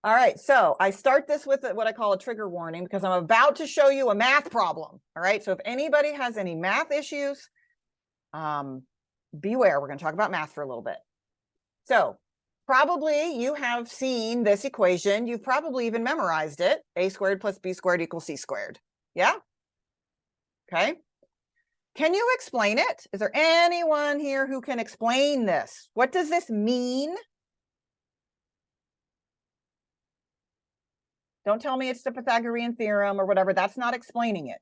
All right, so I start this with what I call a trigger warning because I'm about to show you a math problem. All right, so if anybody has any math issues, beware. We're going to talk about math for a little bit. So probably you have seen this equation. You've probably even memorized it. A squared plus B squared equals C squared. Yeah? Okay. Can you explain it? Is there anyone here who can explain this? What does this mean? Don't tell me it's the Pythagorean theorem or whatever. That's not explaining it.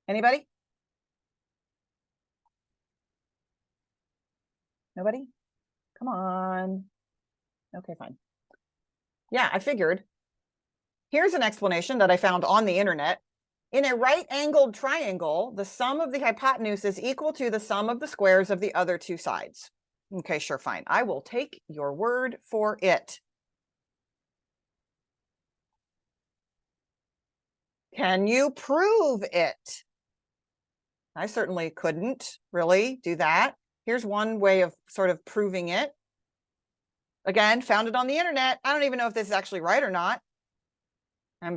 Anybody? Nobody? Come on. Okay, fine. Yeah, I figured. Here's an explanation that I found on the internet. In a right-angled triangle, the sum of the hypotenuse is equal to the sum of the squares of the other two sides. Okay, sure, fine. I will take your word for it. Can you prove it? I certainly couldn't really do that. Here's one way of sort of proving it. Again, found it on the internet. I don't even know if this is actually right or not. I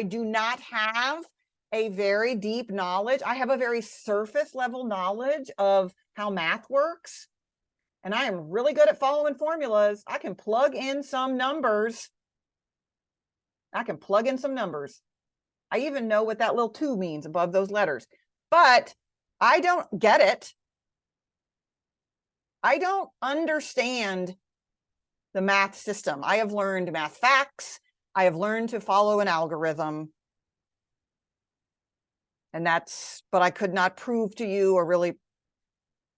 do not have a very deep knowledge. I have a very surface level knowledge of how math works. And I am really good at following formulas. I can plug in some numbers. I even know what that little 2 means above those letters, but I don't get it. I don't understand the math system. I have learned math facts. I have learned to follow an algorithm. But I could not prove to you or really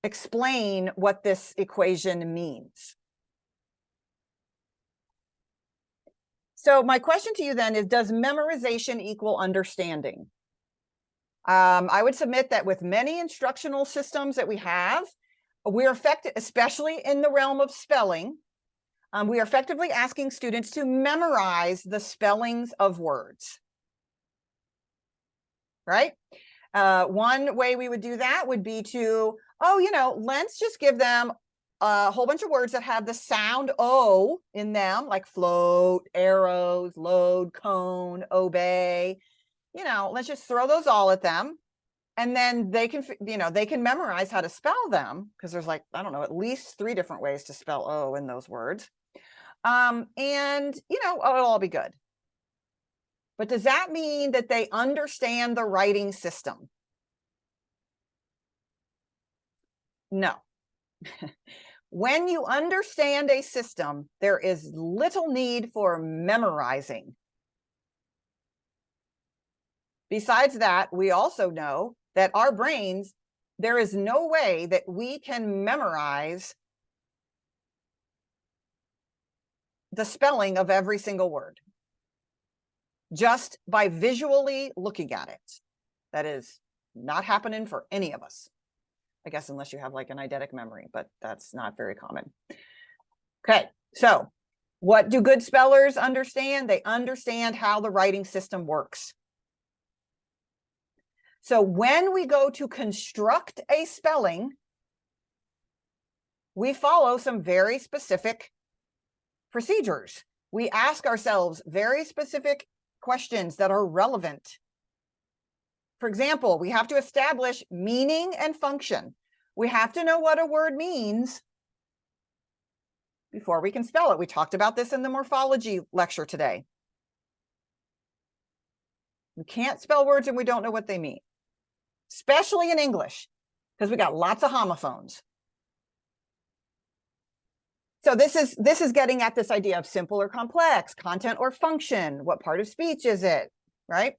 explain what this equation means. So my question to you then is, does memorization equal understanding? I would submit that with many instructional systems that we have, we're affected, especially in the realm of spelling, we are effectively asking students to memorize the spellings of words, right? One way we would do that would be to, let's just give them a whole bunch of words that have the sound O in them, like float, arrows, load, cone, obey. Let's just throw those all at them. And then they can memorize how to spell them, because there's at least 3 different ways to spell O in those words. It'll all be good. But does that mean that they understand the writing system? No. When you understand a system, there is little need for memorizing. Besides that, we also know that our brains, there is no way that we can memorize the spelling of every single word just by visually looking at it. That is not happening for any of us, I guess, unless you have like an eidetic memory, but that's not very common. Okay, so what do good spellers understand? They understand how the writing system works. So when we go to construct a spelling, we follow some very specific procedures. We ask ourselves very specific questions that are relevant. For example, we have to establish meaning and function. We have to know what a word means before we can spell it. We talked about this in the morphology lecture today. We can't spell words and we don't know what they mean, especially in English, because we got lots of homophones. So this is getting at this idea of simple or complex, content or function. What part of speech is it, right?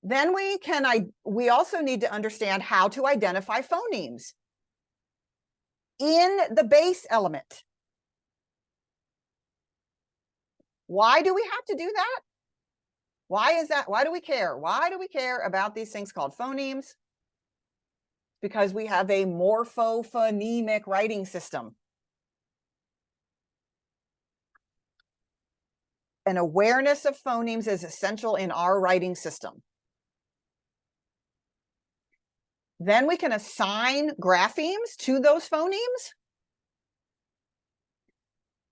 Then we also need to understand how to identify phonemes in the base element. Why do we have to do that? Why is that? Why do we care? Why do we care about these things called phonemes? Because we have a morphophonemic writing system. An awareness of phonemes is essential in our writing system. Then we can assign graphemes to those phonemes.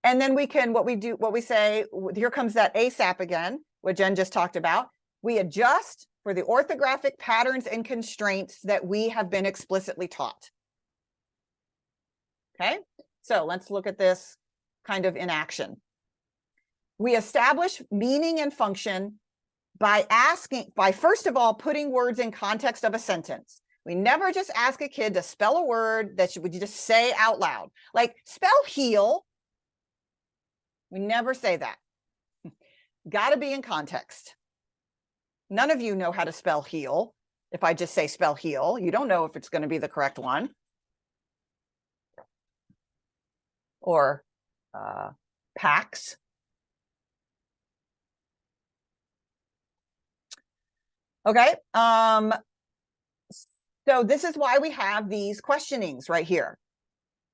And then we can, what we say, here comes that ASAP again, what Jen just talked about. We adjust for the orthographic patterns and constraints that we have been explicitly taught. Okay, so let's look at this kind of in action. We establish meaning and function by first of all, putting words in context of a sentence. We never just ask a kid to spell a word that would you just say out loud, like spell heal. We never say that. Got to be in context. None of you know how to spell heal. If I just say spell heal, you don't know if it's going to be the correct one. Or packs. Okay. So this is why we have these questionings right here.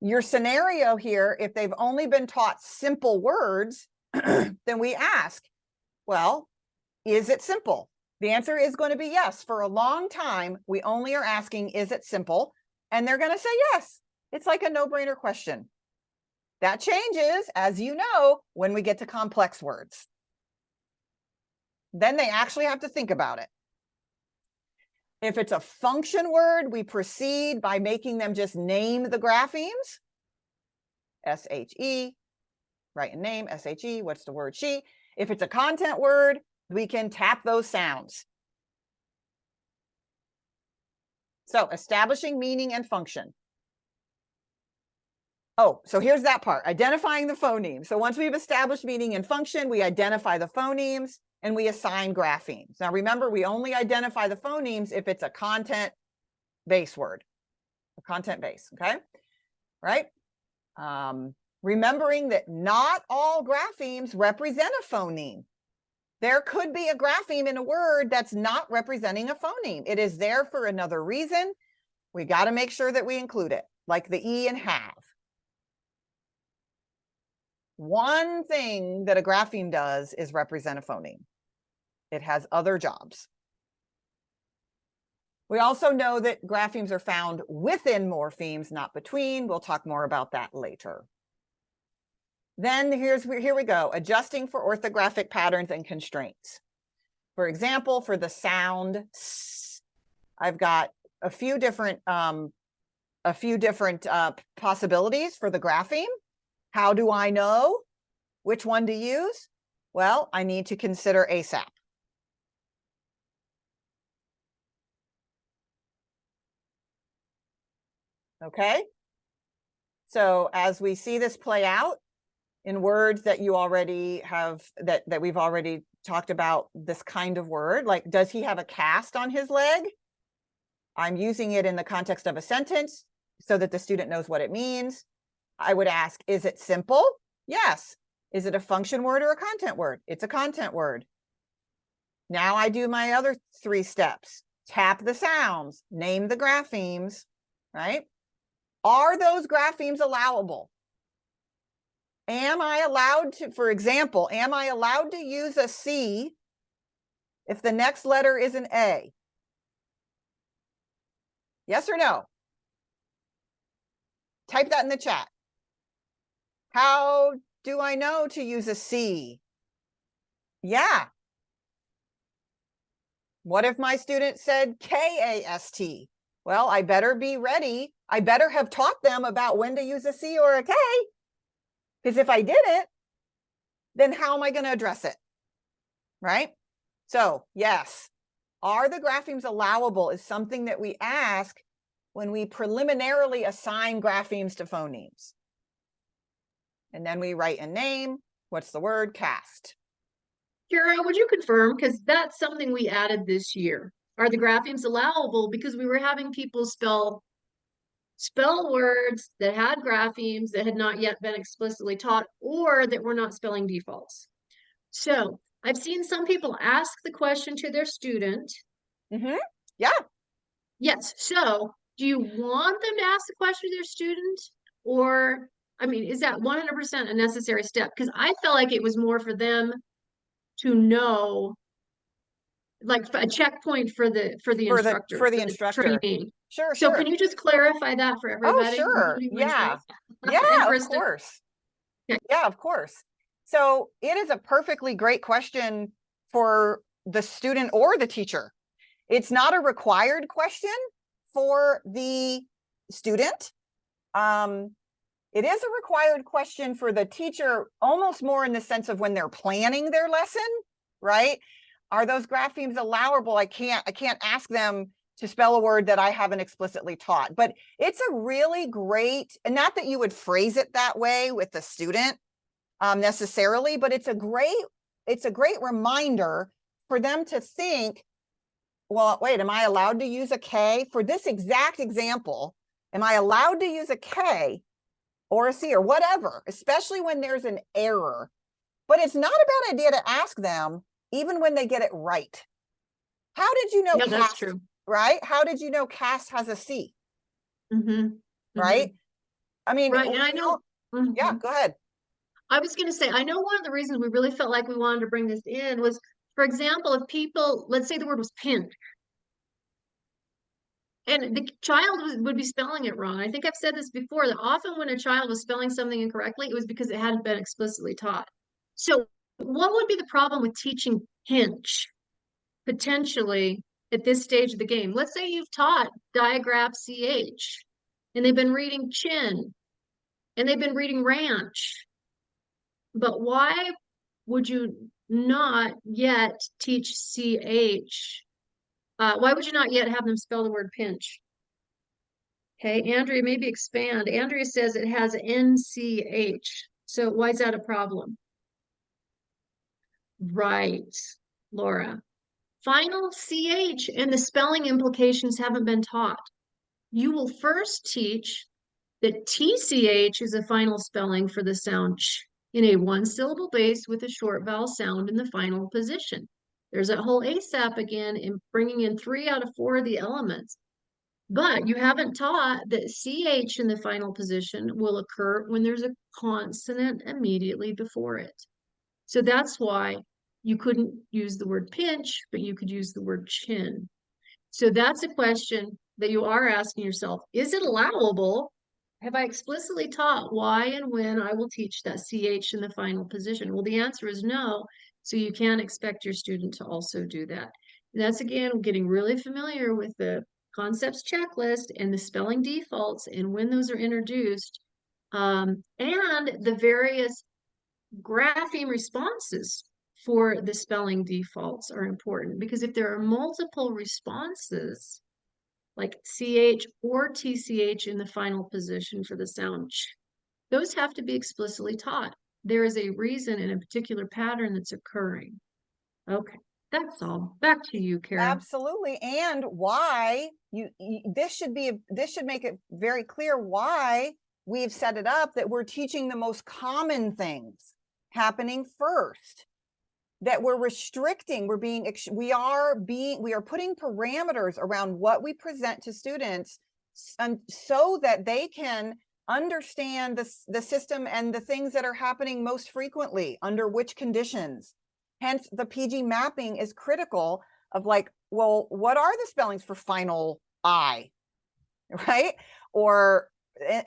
Your scenario here, if they've only been taught simple words, then we ask, well, is it simple? The answer is going to be yes. For a long time, we only are asking, is it simple? And they're going to say yes. It's like a no-brainer question. That changes, as you know, when we get to complex words. Then they actually have to think about it. If it's a function word, we proceed by making them just name the graphemes. S-H-E, write a name, S-H-E, what's the word she? If it's a content word, we can tap those sounds. So establishing meaning and function. Oh, so here's that part, identifying the phonemes. So once we've established meaning and function, we identify the phonemes and we assign graphemes. Now remember, we only identify the phonemes if it's a content-based word, a content base, okay? Right? Remembering that not all graphemes represent a phoneme. There could be a grapheme in a word that's not representing a phoneme. It is there for another reason. We got to make sure that we include it, like the E in have. One thing that a grapheme does is represent a phoneme. It has other jobs. We also know that graphemes are found within morphemes, not between. We'll talk more about that later. Then here we go, adjusting for orthographic patterns and constraints. For example, for the sound S, I've got a few different possibilities for the grapheme. How do I know which one to use? Well, I need to consider ASAP. Okay. So as we see this play out in words that you already have, that we've already talked about, this kind of word, like, does he have a cast on his leg? I'm using it in the context of a sentence so that the student knows what it means. I would ask, is it simple? Yes. Is it a function word or a content word? It's a content word. Now I do my other 3 steps. Tap the sounds, name the graphemes, right? Are those graphemes allowable? Am I allowed to, for example, am I allowed to use a C if the next letter is an A? Yes or no? Type that in the chat. How do I know to use a C? Yeah. What if my student said K-A-S-T? Well, I better be ready. I better have taught them about when to use a C or a K. Because if I didn't, then how am I going to address it? Right? So, yes, are the graphemes allowable is something that we ask when we preliminarily assign graphemes to phonemes. And then we write a name. What's the word? Cast. Kara, would you confirm? Because that's something we added this year. Are the graphemes allowable? Because we were having people spell words that had graphemes that had not yet been explicitly taught or that were not spelling defaults. So I've seen some people ask the question to their student. Mm-hmm. Yeah. Yes. So do you want them to ask the question to their student? Or, I mean, is that 100% a necessary step? Because I felt like it was more for them to know, like a checkpoint for the instructor, for the for the instructor. trainee. Sure, So sure. can you just clarify that for Oh, everybody, sure. including Yeah. myself and Yeah, of Kristen? course. Okay. Yeah, of course. So it is a perfectly great question for the student or the teacher. It's not a required question for the student. It is a required question for the teacher, almost more in the sense of when they're planning their lesson, right? Are those graphemes allowable? I can't ask them to spell a word that I haven't explicitly taught. But it's a really great, and not that you would phrase it that way with the student necessarily, but it's a great reminder for them to think, well, wait, am I allowed to use a K for this exact example? Am I allowed to use a K or a C or whatever, especially when there's an error? But it's not a bad idea to ask them, even when they get it right. How did you know Yeah, that's cast, true. right? How did you know cast has a C, Mm-hmm. right? Mm-hmm. I mean, Right. And I know, yeah, mhm. go ahead. I was going to say, I know one of the reasons we really felt like we wanted to bring this in was, for example, if people, let's say the word was pinch, and the child would be spelling it wrong. I think I've said this before, that often when a child was spelling something incorrectly, it was because it hadn't been explicitly taught. So, what would be the problem with teaching pinch potentially at this stage of the game? Let's say you've taught digraph CH, and they've been reading chin, and they've been reading ranch. But why would you not yet teach CH? Why would you not yet have them spell the word pinch? Okay, Andrea, maybe expand. Andrea says it has NCH. So why is that a problem? Right, Laura. Final CH and the spelling implications haven't been taught. You will first teach that TCH is a final spelling for the sound ch in a one-syllable base with a short vowel sound in the final position. There's that whole ASAP again in bringing in 3 out of 4 of the elements. But you haven't taught that CH in the final position will occur when there's a consonant immediately before it. So that's why you couldn't use the word pinch, but you could use the word chin. So that's a question that you are asking yourself. Is it allowable? Have I explicitly taught why and when I will teach that CH in the final position? Well, the answer is no. So you can't expect your student to also do that. And that's again, getting really familiar with the concepts checklist and the spelling defaults and when those are introduced, and the various grapheme responses for the spelling defaults are important, because if there are multiple responses, like CH or TCH in the final position for the sound ch, those have to be explicitly taught. There is a reason and a particular pattern that's occurring. Okay, that's all. Back to you, Kara. Absolutely. And why this should make it very clear why we've set it up that we're teaching the most common things happening first, that we're restricting, we are putting parameters around what we present to students, so that they can understand the system and the things that are happening most frequently under which conditions. Hence, the PG mapping is critical of like, well, what are the spellings for final I, right? Or,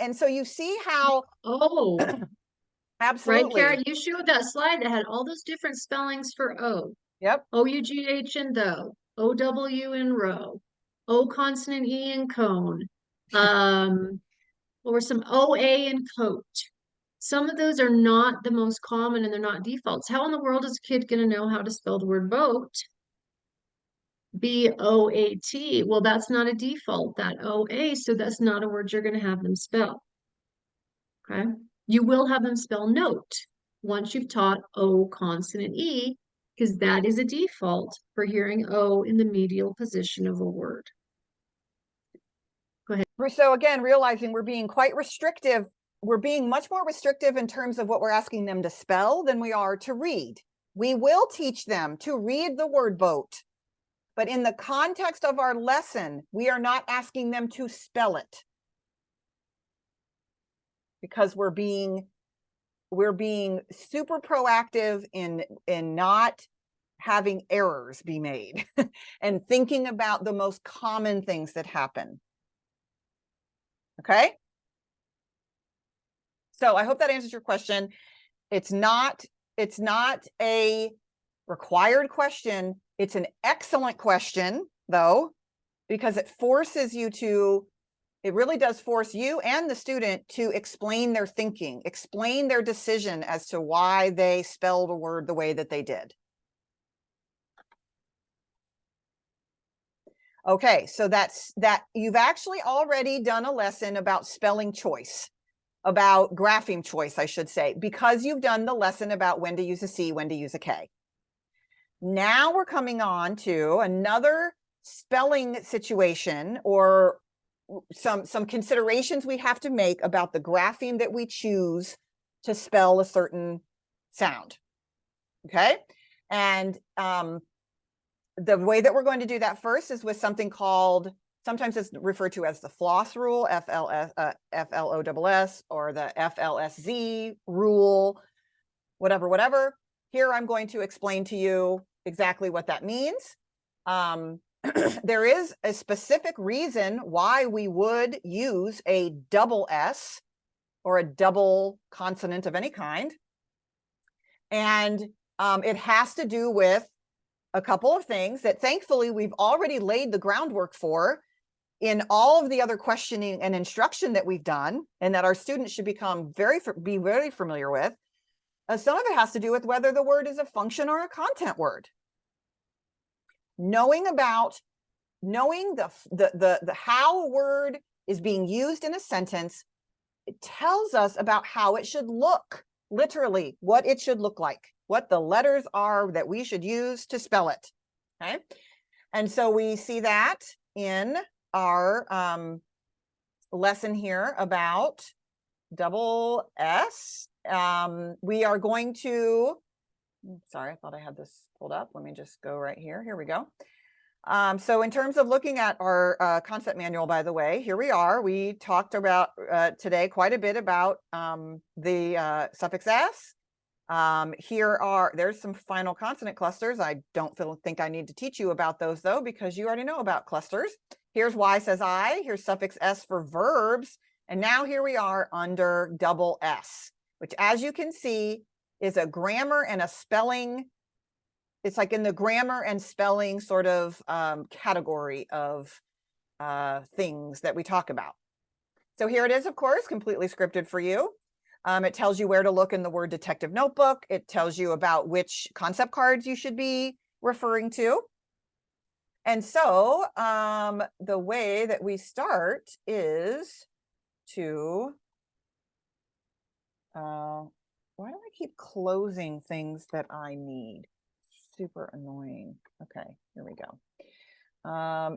and so you see how, Oh, right, Kara, absolutely, you showed that slide that had all those different spellings for O. yep, OUGH in though, OW in row, O consonant E in cone, or some OA in coat. Some of those are not the most common and they're not defaults. How in the world is a kid going to know how to spell the word boat? BOAT. Well, that's not a default, that OA, so that's not a word you're going to have them spell. Okay. You will have them spell note once you've taught O consonant E, because that is a default for hearing O in the medial position of a word. Go ahead. so again, realizing we're being quite restrictive. We're being much more restrictive in terms of what we're asking them to spell than we are to read. We will teach them to read the word boat, but in the context of our lesson, we are not asking them to spell it, because we're being super proactive in not having errors be made and thinking about the most common things that happen. Okay. So I hope that answers your question. It's not a required question. It's an excellent question, though, because it forces you to, it really does force you and the student to explain their thinking, explain their decision as to why they spelled a word the way that they did. Okay, so that's that. You've actually already done a lesson about spelling choice, about grapheme choice, I should say, because you've done the lesson about when to use a C, when to use a K. Now we're coming on to another spelling situation, or some considerations we have to make about the grapheme that we choose to spell a certain sound. Okay, and the way that we're going to do that first is with something called, sometimes it's referred to as the floss rule, FLOSS, or the FLSZ rule, whatever. Here I'm going to explain to you exactly what that means. There is a specific reason why we would use a double S or a double consonant of any kind. And it has to do with a couple of things that thankfully we've already laid the groundwork for in all of the other questioning and instruction that we've done, and that our students should be very familiar with. Some of it has to do with whether the word is a function or a content word. Knowing the how a word is being used in a sentence, it tells us about how it should look, literally what it should look like, what the letters are that we should use to spell it. Okay, and so we see that in our lesson here about double S. We are going to, sorry, I thought I had this pulled up. Let me just go right here. Here we go. So in terms of looking at our concept manual, by the way, here we are. We talked about today quite a bit about the suffix S. There's some final consonant clusters. I don't think I need to teach you about those, though, because you already know about clusters. Here's Y says I, here's suffix S for verbs. And now here we are under double S, which, as you can see, is a grammar and a spelling. It's like in the grammar and spelling sort of category of things that we talk about. So here it is, of course, completely scripted for you. It tells you where to look in the word detective notebook. It tells you about which concept cards you should be referring to. And so the way that we start is to, why do I keep closing things that I need? Super annoying. Okay, here we go.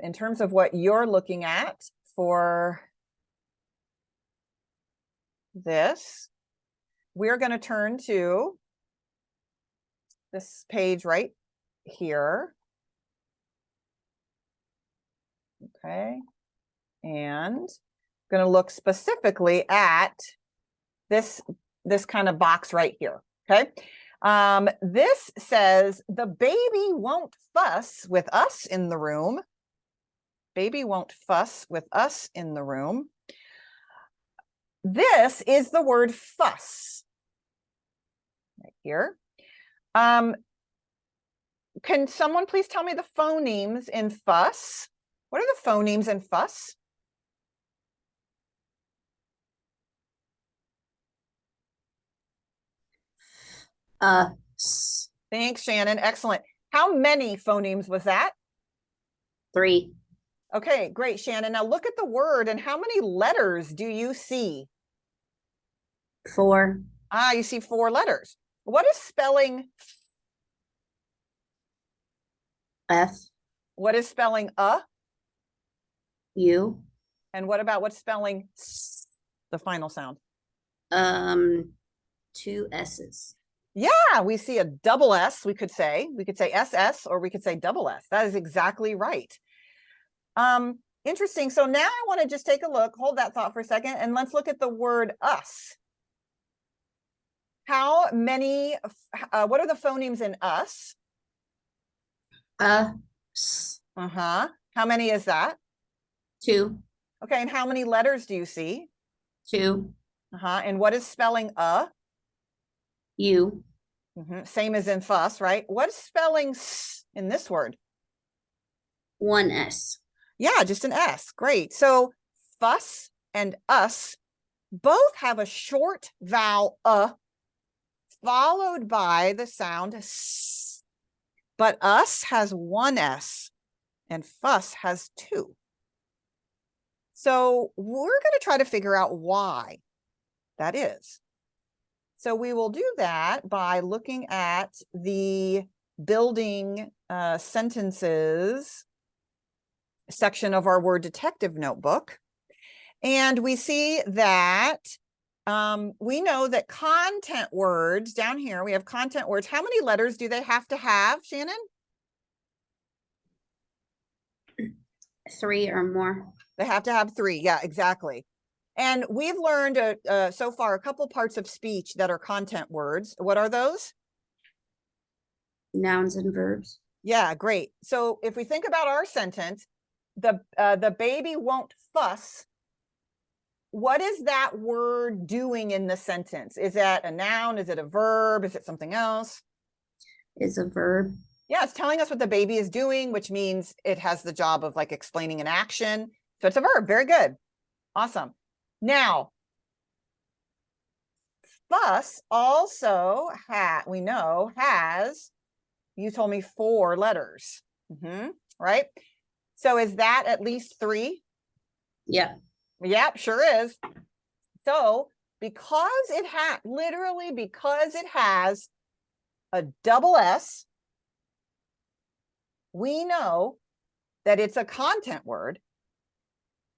In terms of what you're looking at for this, we're going to turn to this page right here. Okay, and going to look specifically at this kind of box right here. Okay, this says the baby won't fuss with us in the room. Baby won't fuss with us in the room. This is the word fuss right here. Can someone please tell me the phonemes in fuss? What are the phonemes in fuss? S. Thanks, Shannon. Excellent. How many phonemes was that? 3. Okay, great, Shannon. Now look at the word, and how many letters do you see? 4. Ah, you see 4 letters. What is spelling? F. What is spelling U. And what about what's spelling s, the final sound? 2 S's. Yeah, we see a double S, we could say. We could say SS, or we could say double S. That is exactly right. Interesting. So now I want to just take a look, hold that thought for a second, and let's look at the word us. How many, what are the phonemes in us? S. How many is that? 2. Okay, and how many letters do you see? 2. And what is spelling U. Same as in fuss, right? What's spelling s in this word? 1 S. Yeah, just an S. Great. So fuss and us both have a short vowel followed by the sound s. But us has 1 S and fuss has 2. So we're going to try to figure out why that is. So we will do that by looking at the building sentences section of our word detective notebook. And we see that we know that content words down here, we have content words. How many letters do they have to have, Shannon? 3 or more. They have to have 3. Yeah, exactly. And we've learned so far a couple parts of speech that are content words. What are those? Nouns and verbs. Yeah, great. So if we think about our sentence, the baby won't fuss. What is that word doing in the sentence? Is that a noun? Is it a verb? Is it something else? Is a verb. Yeah, it's telling us what the baby is doing, which means it has the job of like explaining an action. So it's a verb. Very good. Awesome. Now, fuss also we know has, you told me 4 letters, right? So is that at least 3? Yep. Yep, sure is. So because it literally because it has a double S, we know that it's a content word,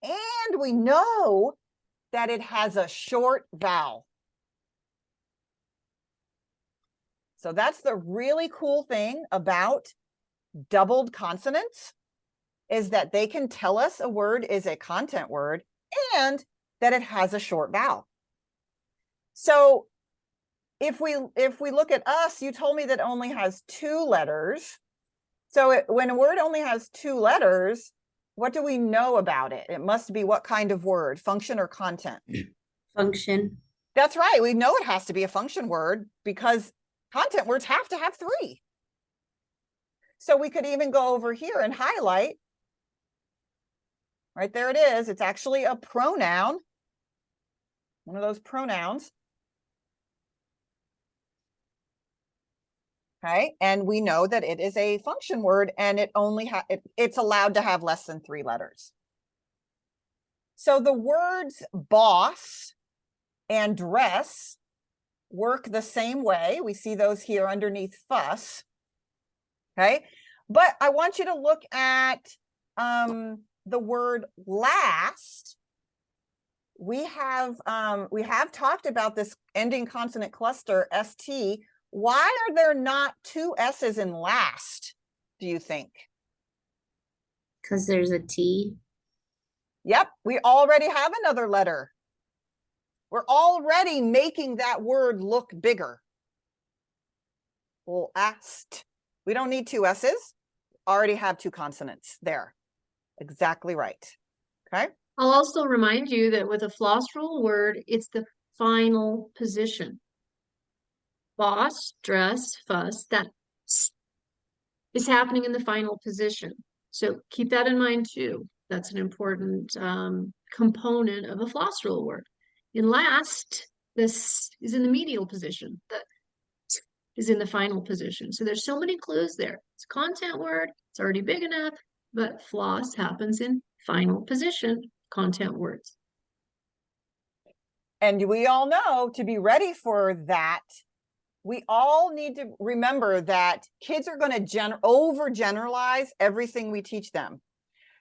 and we know that it has a short vowel. So that's the really cool thing about doubled consonants, is that they can tell us a word is a content word and that it has a short vowel. So if we look at us, you told me that only has 2 letters. So when a word only has 2 letters, what do we know about it? It must be what kind of word, function or content? Function. That's right. We know it has to be a function word because content words have to have 3. So we could even go over here and highlight. Right there it is. It's actually a pronoun. One of those pronouns. Okay, and we know that it is a function word, and it's allowed to have less than 3 letters. So the words boss and dress work the same way. We see those here underneath fuss. Okay, but I want you to look at the word last. We have talked about this ending consonant cluster, ST. Why are there not 2 S's in last, do you think? Because there's a T. Yep, we already have another letter. We're already making that word look bigger. Last. We don't need 2 S's. Already have 2 consonants there. Exactly right. Okay. I'll also remind you that with a floss rule word, it's the final position. Boss, dress, fuss, that is happening in the final position. So keep that in mind too. That's an important component of a floss rule word. In last, this is in the medial position. That is in the final position. So there's so many clues there. It's a content word. It's already big enough, but floss happens in final position content words. And we all know, to be ready for that, we all need to remember that kids are going to overgeneralize everything we teach them.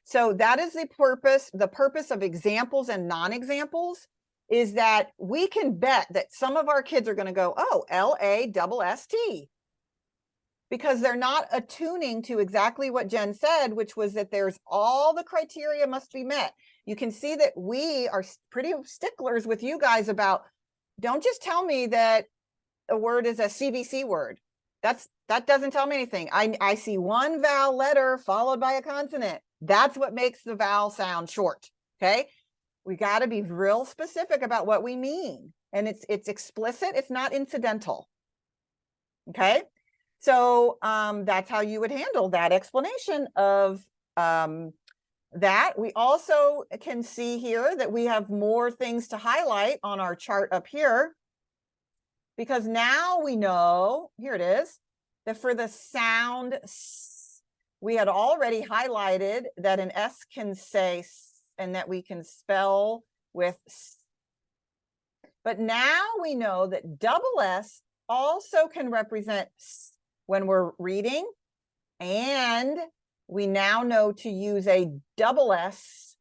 So that is the purpose of examples and non-examples, is that we can bet that some of our kids are going to go, oh, LASST, because they're not attuning to exactly what Jen said, which was that there's all the criteria must be met. You can see that we are pretty sticklers with you guys about, don't just tell me that a word is a CVC word. That doesn't tell me anything. I see 1 vowel letter followed by a consonant. That's what makes the vowel sound short. Okay. We got to be real specific about what we mean. And it's explicit, it's not incidental. Okay. So that's how you would handle that explanation of that. We also can see here that we have more things to highlight on our chart up here, because now we know, here it is, that for the sound S, we had already highlighted that an S can say S and that we can spell with S. But now we know that double S also can represent S when we're reading, and we now know to use a double S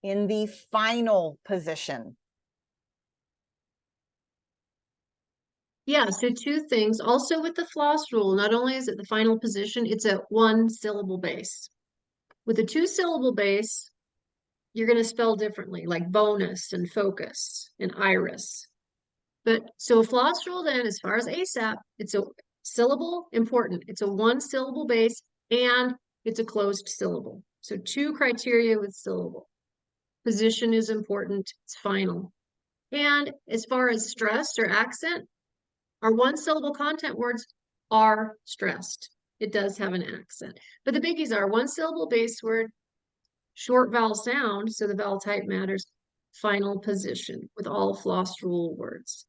in the final position. Yeah, so two things. Also with the floss rule, not only is it the final position, it's a one syllable base. With a two syllable base, you're going to spell differently, like bonus and focus and iris. But so a floss rule then, as far as ASAP, it's a syllable important. It's a one syllable base and it's a closed syllable. So two criteria with syllable. Position is important, it's final. And as far as stressed or accent, our one syllable content words are stressed. It does have an accent. But the biggies are one syllable base word, short vowel sound, so the vowel type matters, final position with all floss rule words.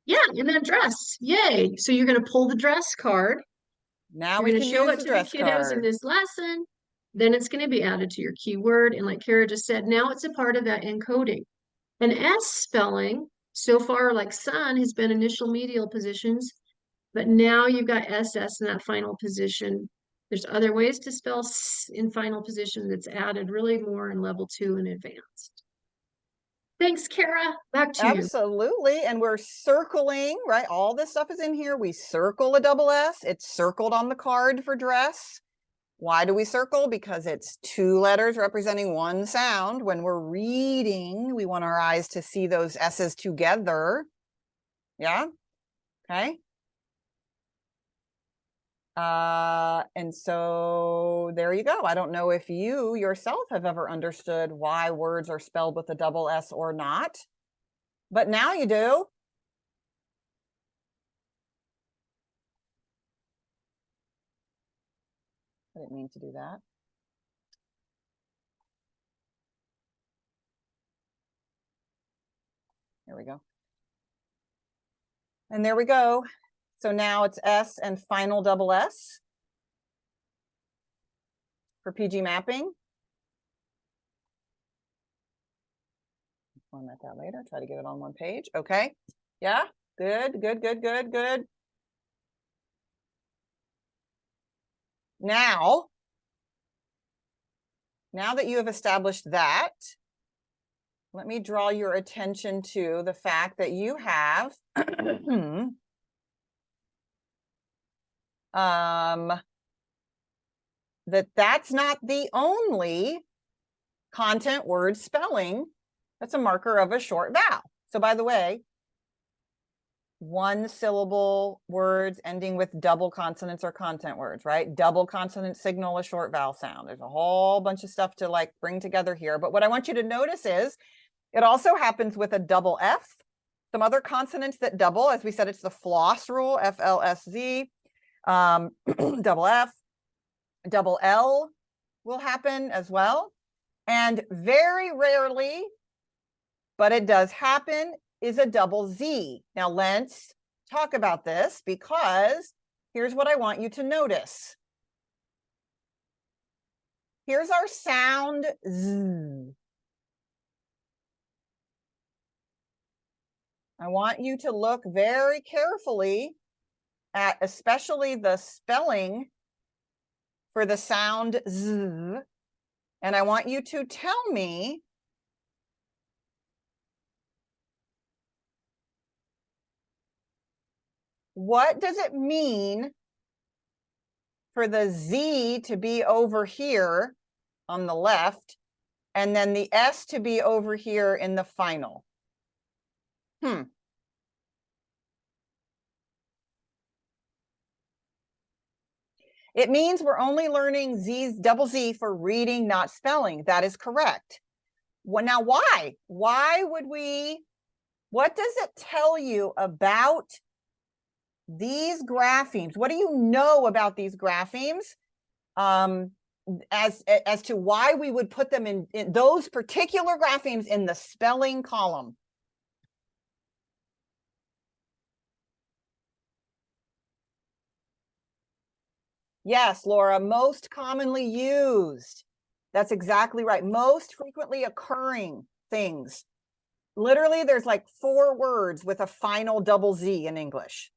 Yeah, and then dress, yay. So you're going to pull the dress card. Now You're we going to can show use it the to the dress kiddos in card. this lesson. Then it's going to be added to your keyword. And like Kara just said, now it's a part of that encoding. An S spelling, so far like sun has been initial medial positions, but now you've got SS in that final position. There's other ways to spell S in final position that's added really more in level 2 and advanced. Thanks, Kara. Back to you. Absolutely. And we're circling, right? All this stuff is in here. We circle a double S. It's circled on the card for dress. Why do we circle? Because it's two letters representing one sound. When we're reading, we want our eyes to see those S's together. Yeah. Okay. And so there you go. I don't know if you yourself have ever understood why words are spelled with a double S or not, but now you do. I didn't mean to do that. There we go. And there we go. So now it's S and final double S for PG mapping. Format that later, try to get it on one page. Okay. Yeah, good, good, good, good, good. Now that you have established that, let me draw your attention to the fact that you have that's not the only content word spelling that's a marker of a short vowel. So by the way, one syllable words ending with double consonants are content words, right? Double consonant signal a short vowel sound. There's a whole bunch of stuff to like bring together here. But what I want you to notice is it also happens with a double F. Some other consonants that double, as we said, it's the floss rule, FLSZ, double F, double L will happen as well. And very rarely, but it does happen, is a double Z. Now let's talk about this, because here's what I want you to notice. Here's our sound Z. I want you to look very carefully at especially the spelling for the sound Z. And I want you to tell me what does it mean for the Z to be over here on the left and then the S to be over here in the final? It means we're only learning double Z for reading, not spelling. That is correct. Well, now why? Why would we, what does it tell you about these graphemes? What do you know about these graphemes? As to why we would put them in those particular graphemes in the spelling column. Yes, Laura, most commonly used. That's exactly right. Most frequently occurring things. Literally, there's like 4 words with a final double Z in English.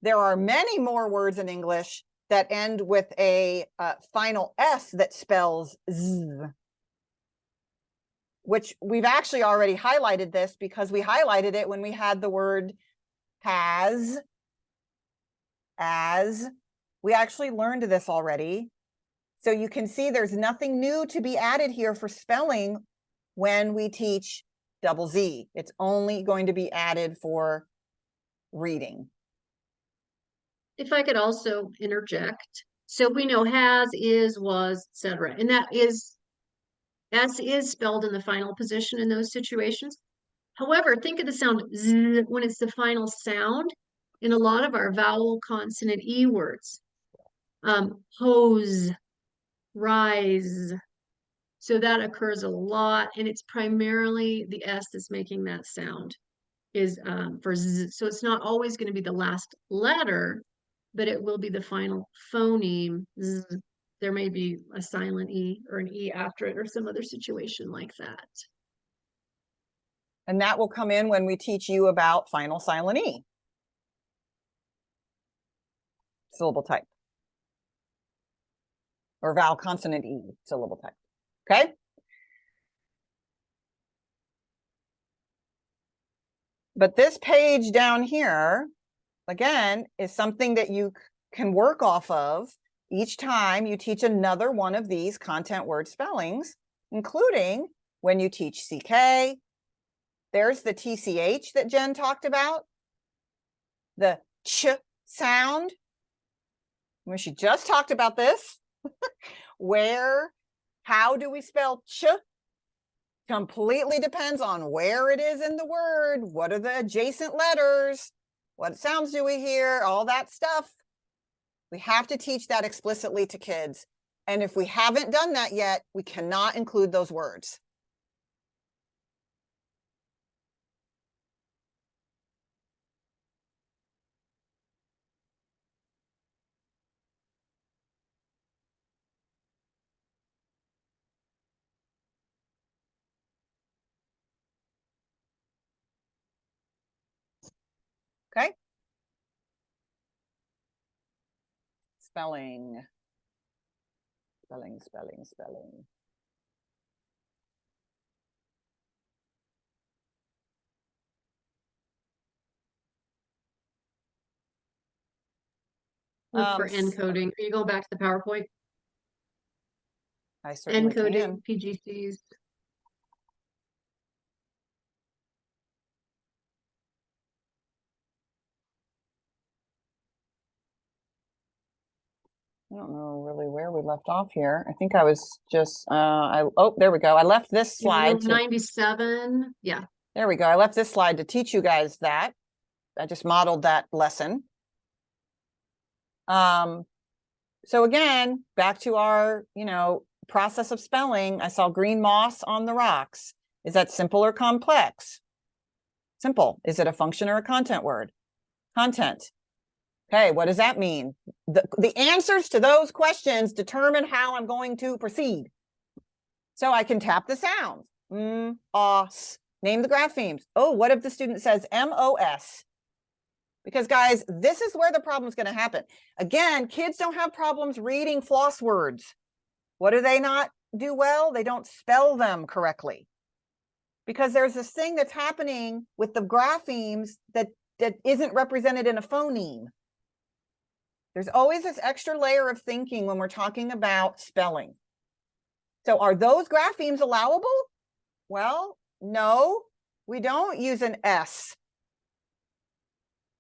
There are many more words in English that end with a final S that spells Z, which we've actually already highlighted this because we highlighted it when we had the word has, as. We actually learned this already. So you can see there's nothing new to be added here for spelling when we teach double Z. It's only going to be added for reading. If I could also interject. So we know has, is, was, etc. And that is, S is spelled in the final position in those situations. However, think of the sound Z when it's the final sound in a lot of our vowel consonant E words. Hose, rise. So that occurs a lot, and it's primarily the S that's making that sound is for Z. So it's not always going to be the last letter, but it will be the final phoneme. Z. There may be a silent E or an E after it or some other situation like that. And that will come in when we teach you about final silent E. Syllable type. Or vowel consonant E, syllable type. Okay? But this page down here, again, is something that you can work off of each time you teach another one of these content word spellings, including when you teach CK. There's the TCH that Jen talked about, the ch sound. When she just talked about this, how do we spell ch? Completely depends on where it is in the word. What are the adjacent letters? What sounds do we hear? All that stuff. We have to teach that explicitly to kids. And if we haven't done that yet, we cannot include those words. Okay? Spelling. Spelling, spelling, spelling. Look for encoding. Are you going back to the PowerPoint? I certainly Encoding can. PGCs. I don't know really where we left off here. I think I was just, oh, there we go. I left this slide. 97. Yeah. There we go. I left this slide to teach you guys that. I just modeled that lesson. So again, back to our, process of spelling. I saw green moss on the rocks. Is that simple or complex? Simple. Is it a function or a content word? Content. Okay, what does that mean? The answers to those questions determine how I'm going to proceed. So I can tap the sounds. Os. Name the graphemes. Oh, what if the student says MOS? Because guys, this is where the problem is going to happen. Again, kids don't have problems reading floss words. What do they not do well? They don't spell them correctly. Because there's this thing that's happening with the graphemes that isn't represented in a phoneme. There's always this extra layer of thinking when we're talking about spelling. So are those graphemes allowable? Well, no, we don't use an S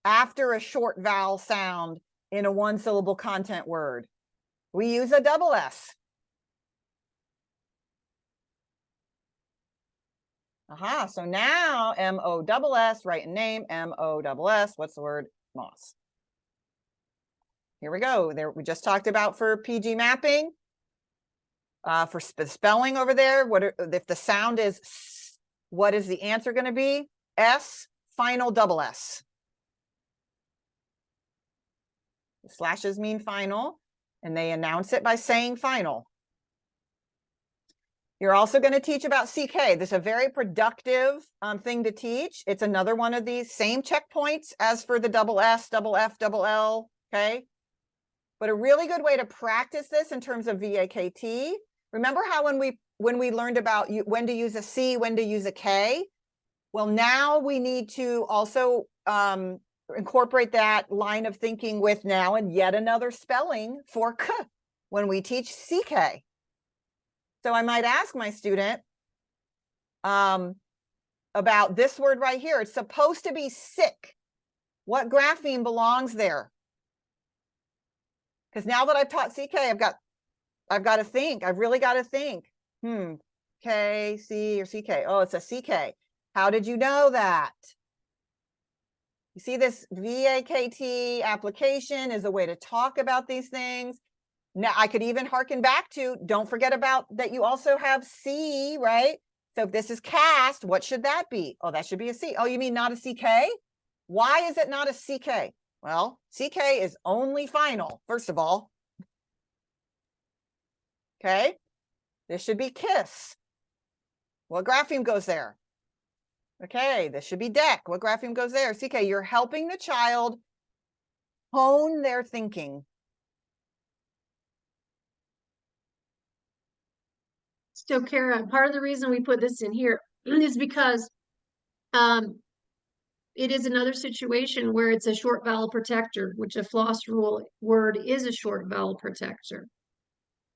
after a short vowel sound in a one syllable content word? We use a double S. Aha, so now M-O-double-S, write in name, M-O-double-S, what's the word? Moss. Here we go. There, we just talked about for PG mapping. For spelling over there, if the sound is S, what is the answer going to be? S, final double S. The slashes mean final, and they announce it by saying final. You're also going to teach about CK. This is a very productive thing to teach. It's another one of these same checkpoints as for the double S, double F, double L, okay? But a really good way to practice this in terms of VAKT. Remember how when we learned about when to use a C, when to use a K? Well, now we need to also incorporate that line of thinking with now and yet another spelling for K when we teach CK. So I might ask my student about this word right here. It's supposed to be sick. What grapheme belongs there? Because now that I've taught CK, I've got to think. I've really got to think. K, C, or CK. Oh, it's a CK. How did you know that? You see, this VAKT application is a way to talk about these things. Now, I could even harken back to, don't forget about that you also have C, right? So if this is cast, what should that be? Oh, that should be a C. Oh, you mean not a CK? Why is it not a CK? Well, CK is only final, first of all. Okay, this should be KISS. What grapheme goes there? Okay, this should be DEC. What grapheme goes there? CK. You're helping the child hone their thinking. So Kara, part of the reason we put this in here is because it is another situation where it's a short vowel protector, which a floss rule word is a short vowel protector.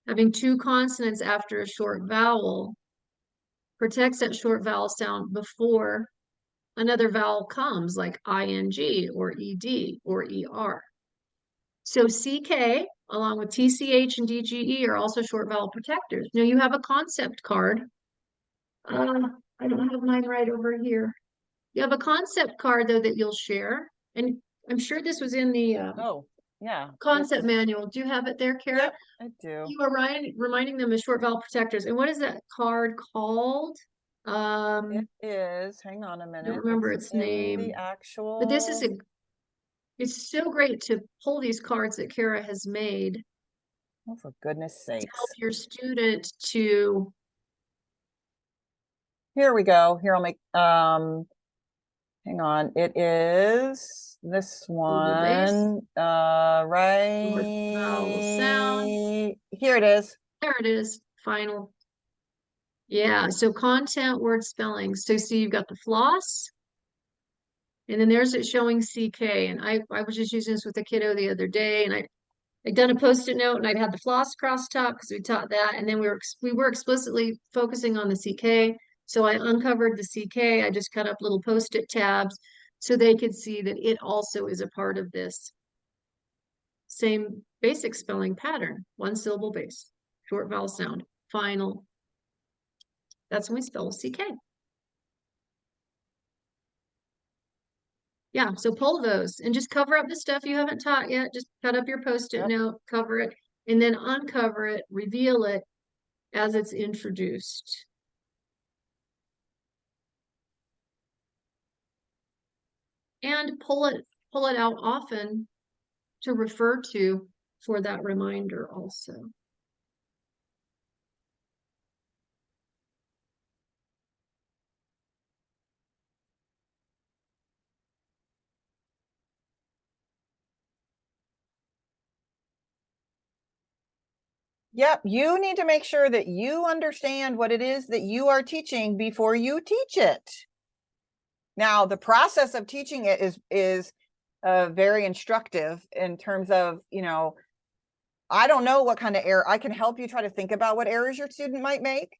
Having two consonants after a short vowel protects that short vowel sound before another vowel comes, like ing or ed or er. So CK, along with TCH and DGE, are also short vowel protectors. Now you have a concept card. I don't have mine right over here. You have a concept card, though, that you'll share. And I'm sure this was in the Oh, yeah. concept manual. Do you have it there, Kara? Yep, I do. You are reminding them of short vowel protectors. And what is that card called? It is, hang on a minute. I don't remember It's its in name. the actual. But this is it's so great to pull these cards that Kara has made Oh, for goodness to help sakes. your student to. Here we go. Here, I'll make, hang on. It is this one, right Vowel sound. here it is. There it is. Final. Yeah, so content word spelling. So see, you've got the floss, and then there's it showing CK. And I was just using this with a kiddo the other day, and I'd done a post-it note, and I'd had the floss cross top because we taught that, and then we were explicitly focusing on the CK. So I uncovered the CK. I just cut up little post-it tabs so they could see that it also is a part of this same basic spelling pattern. One syllable base, short vowel sound, final. That's when we spell CK. Yeah, so pull those and just cover up the stuff you haven't taught yet. Just cut up your post-it note, cover it, and then uncover it, reveal it as it's introduced. And pull it out often to refer to for that reminder also. Yep, you need to make sure that you understand what it is that you are teaching before you teach it. Now, the process of teaching it is very instructive in terms of, you know, I don't know what kind of error. I can help you try to think about what errors your student might make,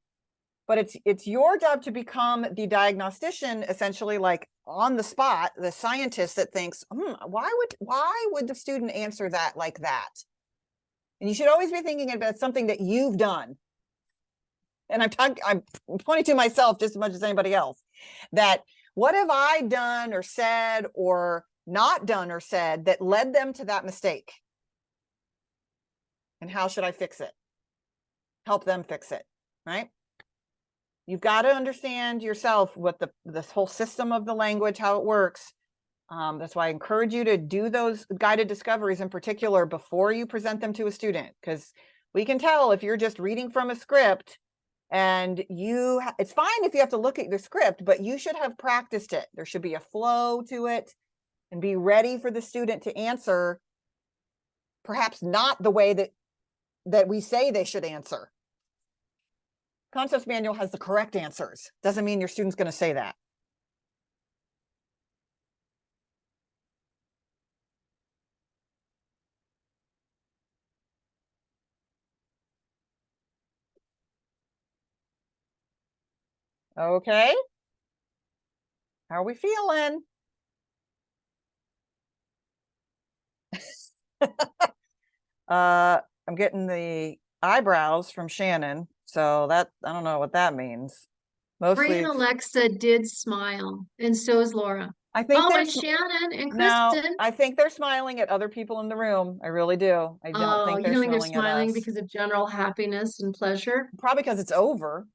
but it's your job to become the diagnostician, essentially, like on the spot, the scientist that thinks, why would the student answer that like that? And you should always be thinking about something that you've done. And I'm pointing to myself just as much as anybody else, that what have I done or said or not done or said that led them to that mistake? And how should I fix it? Help them fix it, right? You've got to understand yourself what this whole system of the language, how it works. That's why I encourage you to do those guided discoveries in particular before you present them to a student, because we can tell if you're just reading from a script and it's fine if you have to look at the script, but you should have practiced it. There should be a flow to it and be ready for the student to answer, perhaps not the way that we say they should answer. Concepts manual has the correct answers. Doesn't mean your student's going to say that. Okay. How are we feeling? I'm getting the eyebrows from Shannon, so that I don't know what that means. Ray and Mostly, Alexa did smile, and so is Laura. I think Oh, and there's Shannon and no. Kristen. I think they're smiling at other people in the room. I really do. I don't Oh, think you they're don't think they're smiling at smiling us. because of general happiness and pleasure? Probably because it's over.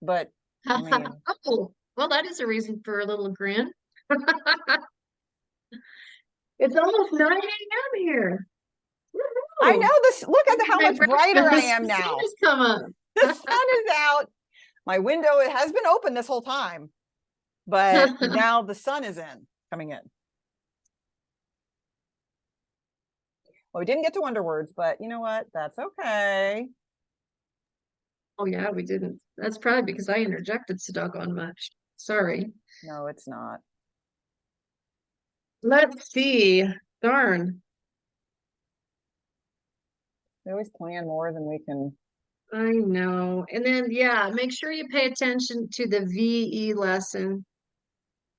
But I mean, Oh, well, that is a reason for a little grin. It's almost 9 a.m. here. I Woohoo! know this. Look at how My much brighter I breakfast. am The sun now. has come up. The sun is out. My window, it has been open this whole time, but now the sun is coming in. Well, we didn't get to wonder words, but you know what? That's okay. Oh yeah, we didn't. That's probably because I interjected so doggone much. Sorry. No, it's not. Let's see. Darn. We always plan more than we can. I know. And then, yeah, make sure you pay attention to the VE lesson.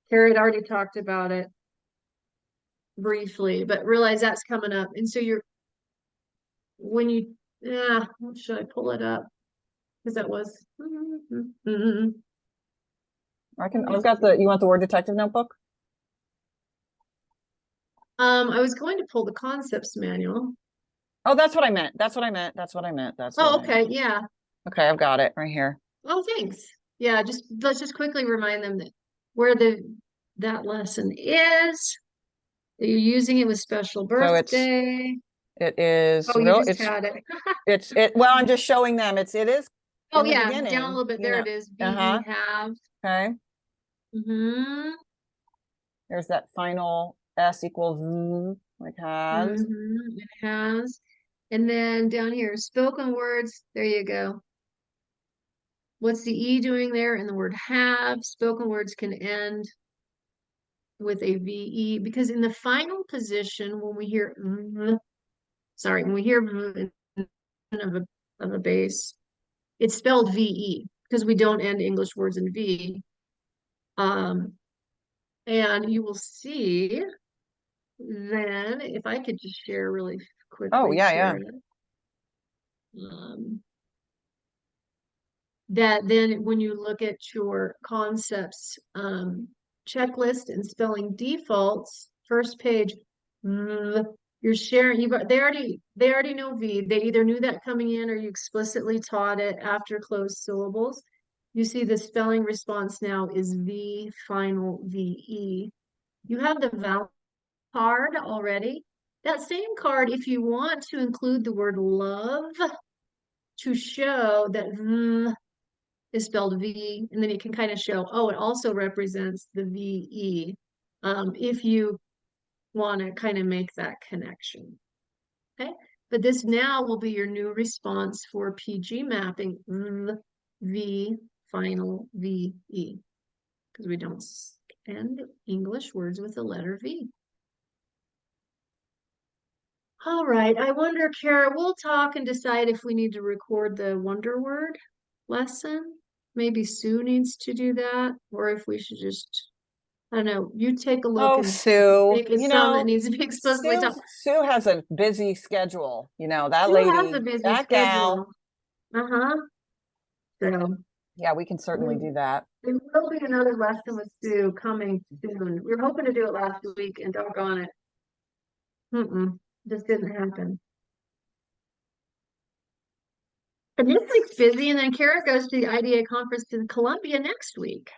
Carrie had already talked about it briefly, but realize that's coming up. And so what should I pull it up? Because that was, I've got you want the word detective notebook? I was going to pull the concepts manual. Oh, that's what I meant. That's what I meant. That's what I meant. That's what Oh, I okay, meant. yeah. Okay, I've got it right here. Oh, thanks. Yeah, let's just quickly remind them that where that lesson is, that you're using it with special birthday. It is Oh, you real. just had it. Well, I'm just showing them. It is Oh, in the yeah, beginning. down a little bit. There it is. Uh-huh. VE have. Okay. Mm-hmm. There's that final S equals Z, like has. Mm-hmm. It has. And then down here, spoken words. There you go. What's the E doing there in the word have? Spoken words can end with a VE because in the final position, when we hear when we hear of a base, it's spelled VE because we don't end English words in V. And you will see then, if I could just share really quickly. Oh, yeah. That then when you look at your concepts checklist and spelling defaults, first page, you're sharing, they already know V. They either knew that coming in or you explicitly taught it after closed syllables. You see the spelling response now is V final VE. You have the vowel card already. That same card, if you want to include the word love to show that is spelled V, and then you can kind of show, oh, it also represents the VE, if you want to kind of make that connection. Okay, but this now will be your new response for PG mapping, V, final VE, because we don't end English words with the letter V. All right, I wonder, Kara, we'll talk and decide if we need to record the wonder word lesson. Maybe Sue needs to do that, or if we should just I don't know, you take a look Oh, and Sue, think it's you some that know, needs to be explicitly taught. Sue has a busy schedule, you know, that Sue has a lady, busy that gal. schedule. Uh-huh. So Yeah, we can certainly we- do that. there will be another lesson with Sue coming soon. We were hoping to do it last week and doggone it. Just didn't happen. And this week's busy, and then Kara goes to the IDA conference in Columbia next week.